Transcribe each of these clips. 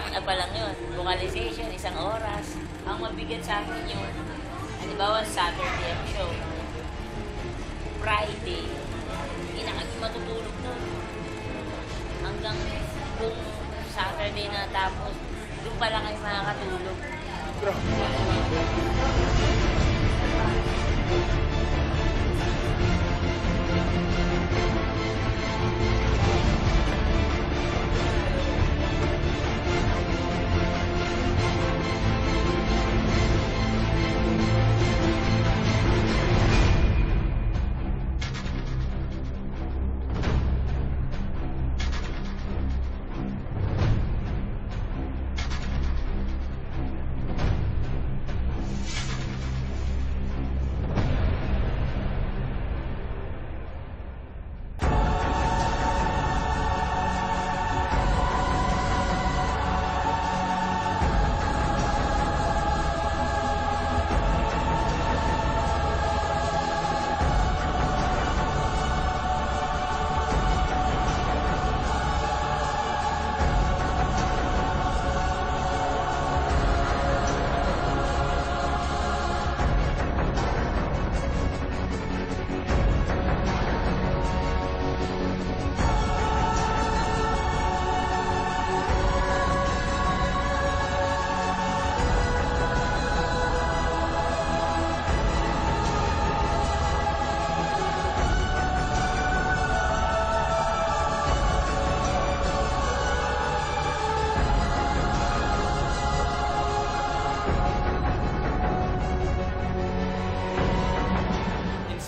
1 pa lang yun. Vocalization, 1 oras. Ang mabigat sa akin yun, halimbawa Saturday ang show. Friday, hindi na kami matutulog nun. Hanggang kung Saturday na tapos, doon pa lang kayo makakatulog.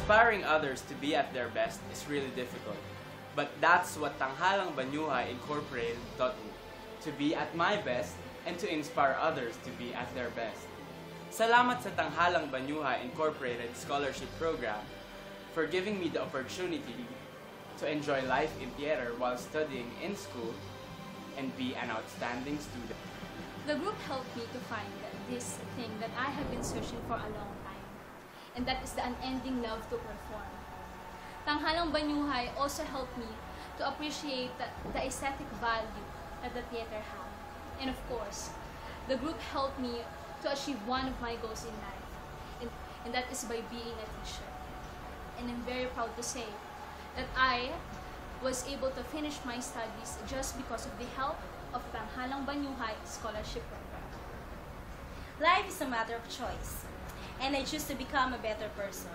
Inspiring others to be at their best is really difficult. But that's what Tanghalang Banyuhay Incorporated taught me, to be at my best and to inspire others to be at their best. Salamat sa Tanghalang Banyuhay Incorporated Scholarship Program for giving me the opportunity to enjoy life in theater while studying in school and be an outstanding student. The group helped me to find this thing that I have been searching for a long time, and that is the unending love to perform. Tanghalang Banyuhay also helped me to appreciate the aesthetic value that the theater has. And of course, the group helped me to achieve one of my goals in life, and that is by being a teacher. And I'm very proud to say that I was able to finish my studies just because of the help of Tanghalang Banyuhay Scholarship Program. Life is a matter of choice, and I choose to become a better person.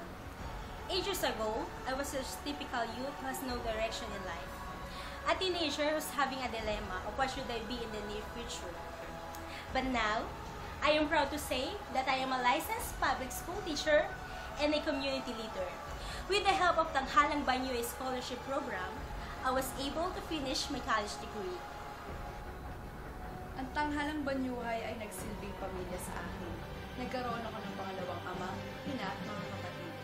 8 years ago, I was a typical youth who has no direction in life. A teenager who's having a dilemma of what should I be in the near future. But now, I am proud to say that I am a licensed public school teacher and a community leader. With the help of Tanghalang Banyuhay Scholarship Program, I was able to finish my college degree. Ang Tanghalang Banyuhay ay nagsilbing pamilya sa akin. Nagkaroon ako ng pangalawang ama, ina at mga kapatid.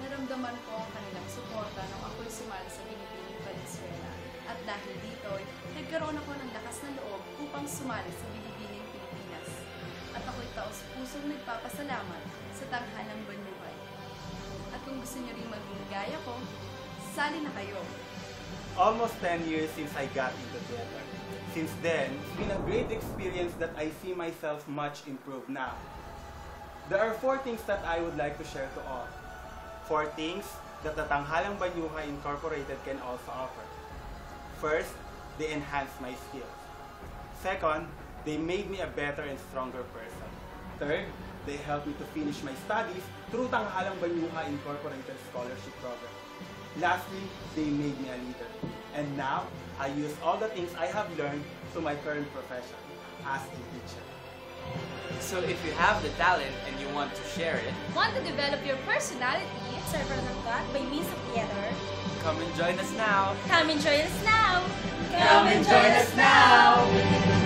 Naramdaman ko ang kanilang suporta nung ako'y sumali sa Binibining Valenzuela. At dahil dito, nagkaroon ako ng lakas na loob upang sumali sa Binibining Pilipinas. At ako'y taos-pusong nagpapasalamat sa Tanghalang Banyuhay. At kung gusto niyo rin maging gaya ko, sali na kayo! Almost 10 years since I got into theater. Since then, it's been a great experience that I see myself much improved now. There are 4 things that I would like to share to all. 4 things that the Tanghalang Banyuhay Incorporated can also offer. First, they enhanced my skills. Second, they made me a better and stronger person. Third, they helped me to finish my studies through Tanghalang Banyuhay Incorporated Scholarship Program. Lastly, they made me a leader. And now, I use all the things I have learned to my current profession as a teacher. So if you have the talent and you want to share it, Want to develop your personality? Servant of God by means of theater. come and join us now! Come and join us now! Come and join us now!